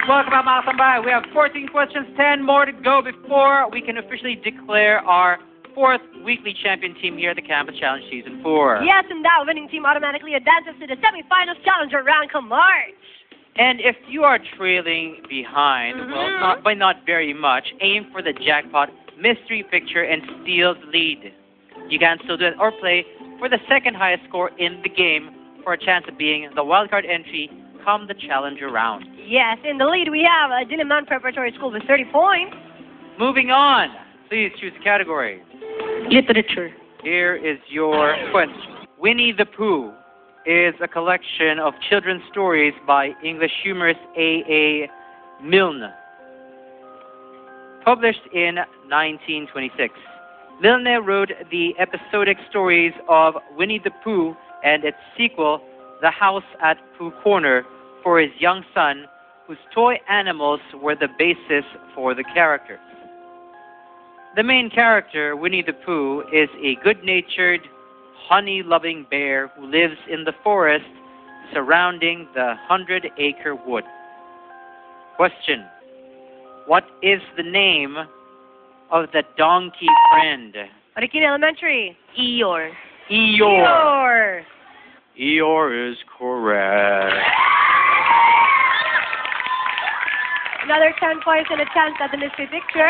Welcome back, mga kasambay. We have 14 questions, 10 more to go before we can officially declare our fourth weekly champion team here at the Campus Challenge Season 4. Yes, and that winning team automatically advances to the semifinals challenger round come March. And if you are trailing behind, well, not very much, aim for the jackpot mystery picture and steal the lead. You can still do it or play for the second highest score in the game for a chance of being the wildcard entry come the challenger round. Yes, in the lead we have DURANT Preparatory School with 30 points. Moving on, please choose a category. Literature. Here is your question. Winnie the Pooh is a collection of children's stories by English humorist A.A. Milne, published in 1926. Milne wrote the episodic stories of Winnie the Pooh and its sequel, The House at Pooh Corner, for his young son, whose toy animals were the basis for the characters. The main character, Winnie the Pooh, is a good-natured, honey-loving bear who lives in the forest surrounding the 100-acre wood. Question: what is the name of the donkey friend? Marikina Elementary. Eeyore. Eeyore. Eeyore is correct. Another 10 points and a chance at the mystery picture.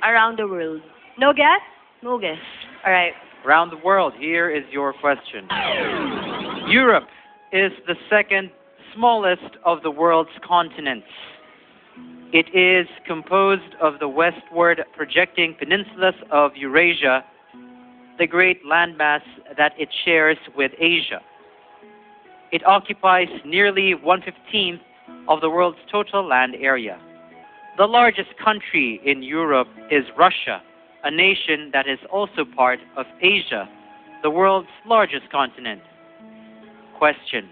Around the world. No guess? No guess. All right. Around the world, here is your question. Europe is the second smallest of the world's continents. It is composed of the westward projecting peninsulas of Eurasia, the great landmass that it shares with Asia. It occupies nearly 1/15 of the world's total land area. The largest country in Europe is Russia, a nation that is also part of Asia, the world's largest continent. Question: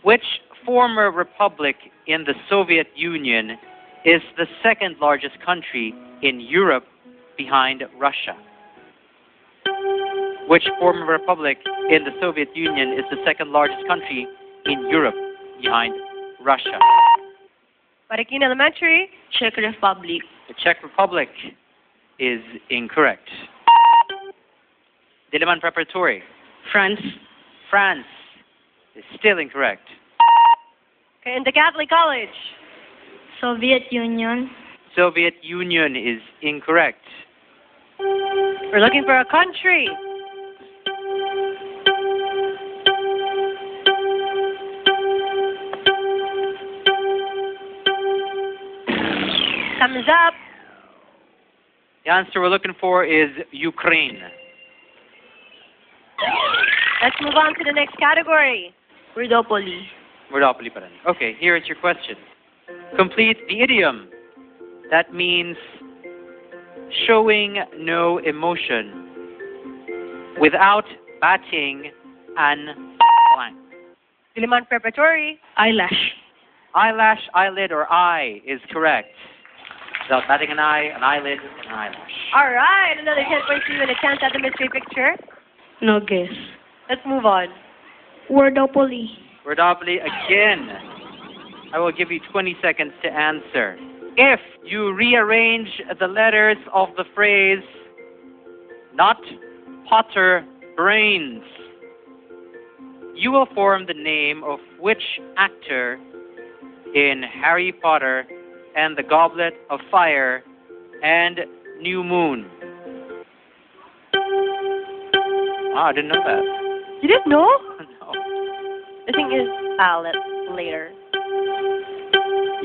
which former republic in the Soviet Union is the second largest country in Europe behind Russia? Which former republic in the Soviet Union is the second largest country in Europe behind Russia? Marikina Elementary. Czech Republic. The Czech Republic is incorrect. DURANT Preparatory. France. France is still incorrect. Okay, in the Catholic College. Soviet Union. Soviet Union is incorrect. We're looking for a country. Thumbs up. The answer we're looking for is Ukraine. Let's move on to the next category. Wordopoly. Wordopoly pa rin. Okay, here is your question. Complete the idiom. That means showing no emotion without batting an blank. DURANT Preparatory. Eyelash. Eyelash, eyelid, or eye is correct. Without batting an eye, an eyelid, and an eyelash. All right, another 10 points to you and a chance at the mystery picture. No guess. Let's move on. Wordopoly. Wordopoly again. I will give you 20 seconds to answer. If you rearrange the letters of the phrase, not Potter brains, you will form the name of which actor in Harry Potter and the Goblet of Fire and New Moon? Ah, I didn't know that. You didn't know? No. The thing is, I'll let later.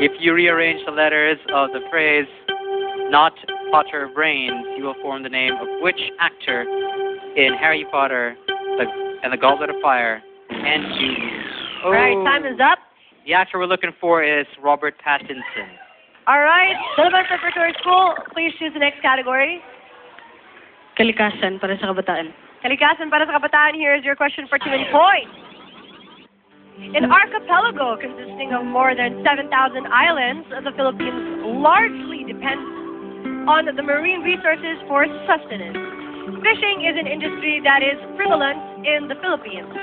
If you rearrange the letters of the phrase, not Potter brains, you will form the name of which actor in Harry Potter and the Goblet of Fire and New Moon? All right, time is up. The actor we're looking for is Robert Pattinson. All right, DURANT Preparatory School, please choose the next category. Kalikasan para sa kabataan. Kalikasan para sa kabataan, here is your question for 20 points. An archipelago consisting of more than 7,000 islands, the Philippines largely depends on the marine resources for sustenance. Fishing is an industry that is prevalent in the Philippines.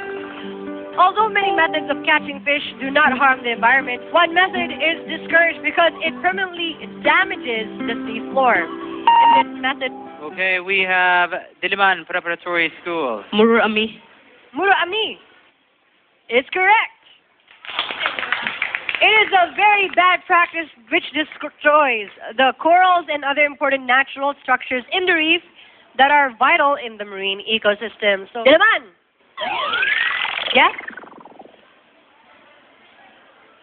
Although many methods of catching fish do not harm the environment, one method is discouraged because it permanently damages the sea floor. In this method, Okay, we have Diliman Preparatory School. Muro Ami. Muro Ami is correct. It is a very bad practice which destroys the corals and other important natural structures in the reef that are vital in the marine ecosystem. So, Diliman! Yes?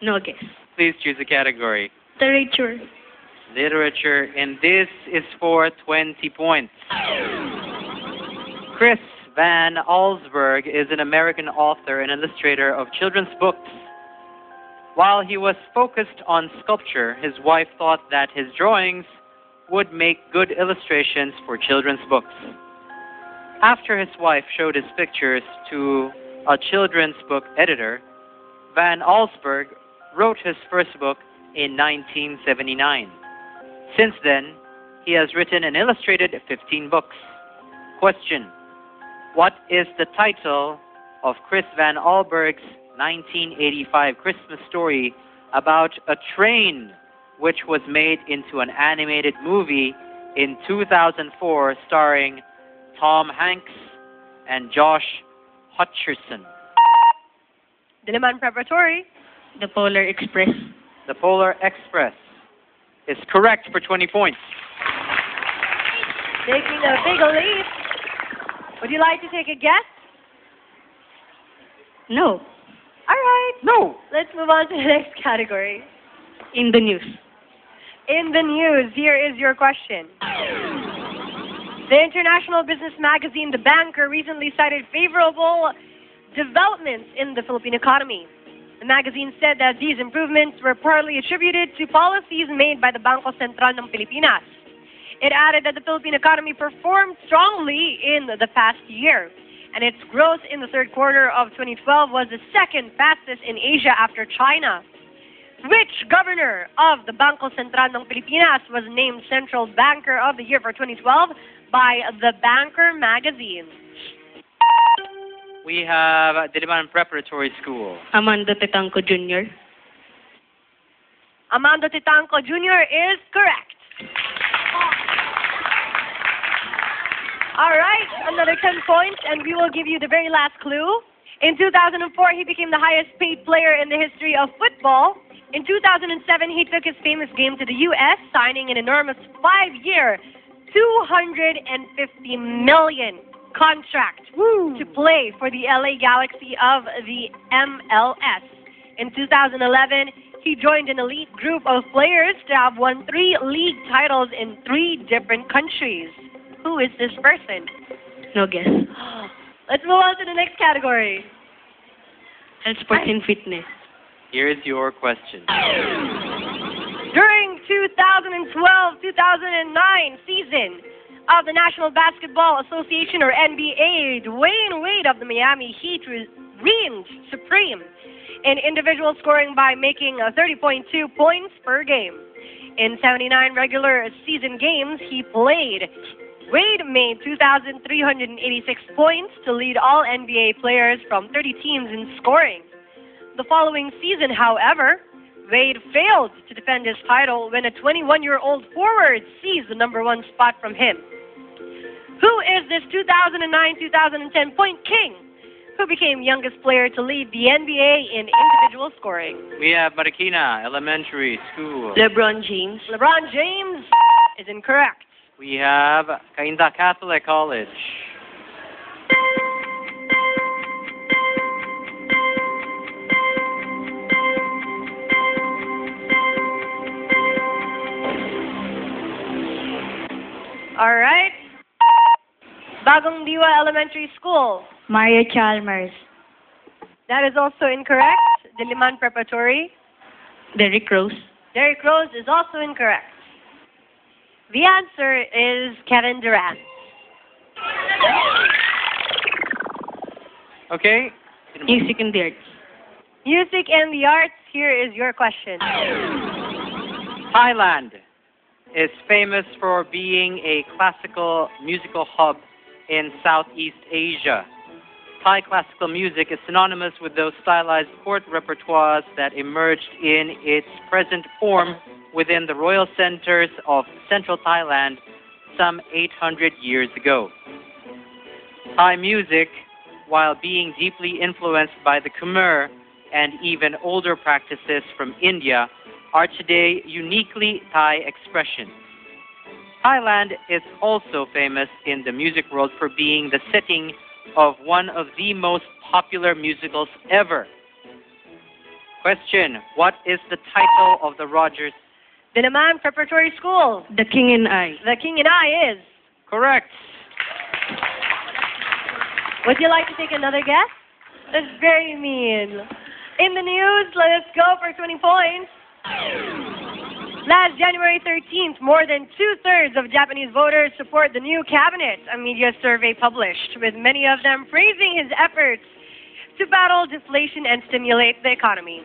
No guess. Please choose a category. Literature. Literature, and this is for 20 points. Chris Van Allsburg is an American author and illustrator of children's books. While he was focused on sculpture, his wife thought that his drawings would make good illustrations for children's books. After his wife showed his pictures to a children's book editor, Van Allsburg wrote his first book in 1979. Since then, he has written and illustrated 15 books. Question: what is the title of Chris Van Allsburg's 1985 Christmas story about a train which was made into an animated movie in 2004 starring Tom Hanks and Josh Hutcherson? Diliman Preparatory. The Polar Express. The Polar Express is correct for 20 points. Taking a big leap. Would you like to take a guess? No. All right. No. Let's move on to the next category. In the news. In the news, here is your question. The international business magazine The Banker recently cited favorable developments in the Philippine economy. The magazine said that these improvements were partly attributed to policies made by the Bangko Sentral ng Pilipinas. It added that the Philippine economy performed strongly in the past year, and its growth in the third quarter of 2012 was the second fastest in Asia after China. Which governor of the Bangko Sentral ng Pilipinas was named Central Banker of the Year for 2012 by The Banker magazine? We have Diliman Preparatory School. Amando Tetanco Jr. Amando Titanco Jr. is correct. All right, another 10 points, and we will give you the very last clue. In 2004, he became the highest paid player in the history of football. In 2007, he took his famous game to the U.S., signing an enormous 5-year, $250 million contract to play for the LA Galaxy of the MLS. In 2011, he joined an elite group of players to have won 3 league titles in 3 different countries. Who is this person? No guess. Let's move on to the next category. Health, sports, and fitness. Here is your question. During 2012-2009 season of the National Basketball Association, or NBA, Dwayne Wade of the Miami Heat reigned supreme in individual scoring by making 30.2 points per game. In 79 regular season games he played, Wade made 2,386 points to lead all NBA players from 30 teams in scoring. The following season, however, Wade failed to defend his title when a 21-year-old forward seized the #1 spot from him. Who is this 2009-2010 point king who became youngest player to lead the NBA in individual scoring? We have Marikina Elementary School. LeBron James. LeBron James is incorrect. We have Cainta Catholic College. All right. Bagong Diwa Elementary School. Mario Chalmers. That is also incorrect. Diliman Preparatory. Derrick Rose. Derrick Rose is also incorrect. The answer is Kevin Durant. Okay. Music and the arts. Music and the arts, here is your question. Thailand is famous for being a classical musical hub in Southeast Asia. Thai classical music is synonymous with those stylized court repertoires that emerged in its present form within the royal centers of central Thailand some 800 years ago. Thai music, while being deeply influenced by the Khmer and even older practices from India, are today uniquely Thai expressions. Thailand is also famous in the music world for being the setting of one of the most popular musicals ever. Question: what is the title of the Rogers? Dinaman Preparatory School. The King and I. The King and I is. Correct. Would you like to take another guess? That's very mean. In the news, let us go for 20 points. Last January 13th, more than 2/3 of Japanese voters support the new cabinet, a media survey published, with many of them praising his efforts to battle deflation and stimulate the economy.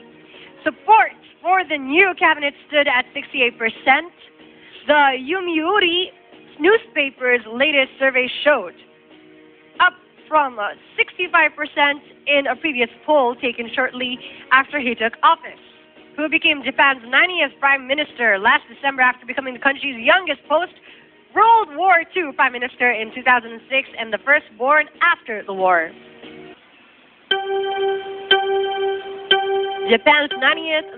Support for the new cabinet stood at 68%. The Yomiuri newspaper's latest survey showed, up from 65% in a previous poll taken shortly after he took office, who became Japan's 90th Prime Minister last December after becoming the country's youngest post-World War II Prime Minister in 2006 and the first born after the war. Japan's 90th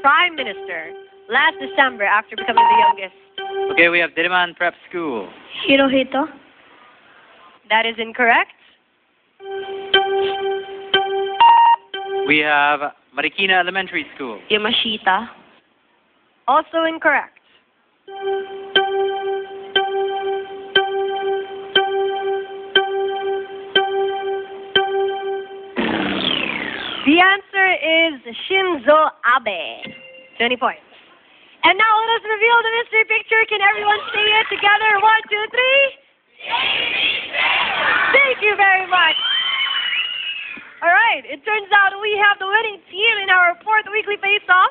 Prime Minister, last December after becoming the youngest. Okay, we have Diliman Prep School. Hirohito. That is incorrect. We have Marikina Elementary School. Yamashita. Also incorrect. The answer is Shinzo Abe. 20 points. And now let us reveal the mystery picture. Can everyone say it together? 1, 2, 3. Thank you very much. All right, it turns out we have the winning team in our 4th weekly face-off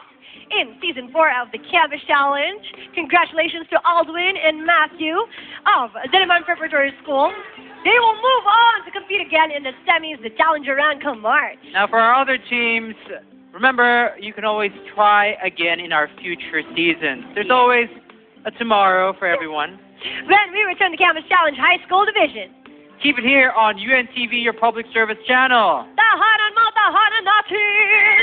in Season 4 of the Canvas Challenge. Congratulations to Aldwin and Matthew of Dinaman Preparatory School. They will move on to compete again in the semis, the Challenger round come March. Now for our other teams, remember, you can always try again in our future seasons. There's always a tomorrow for everyone. When we return to Canvas Challenge High School Division. Keep it here on UNTV, your public service channel. Tahanan mo, tahanan natin!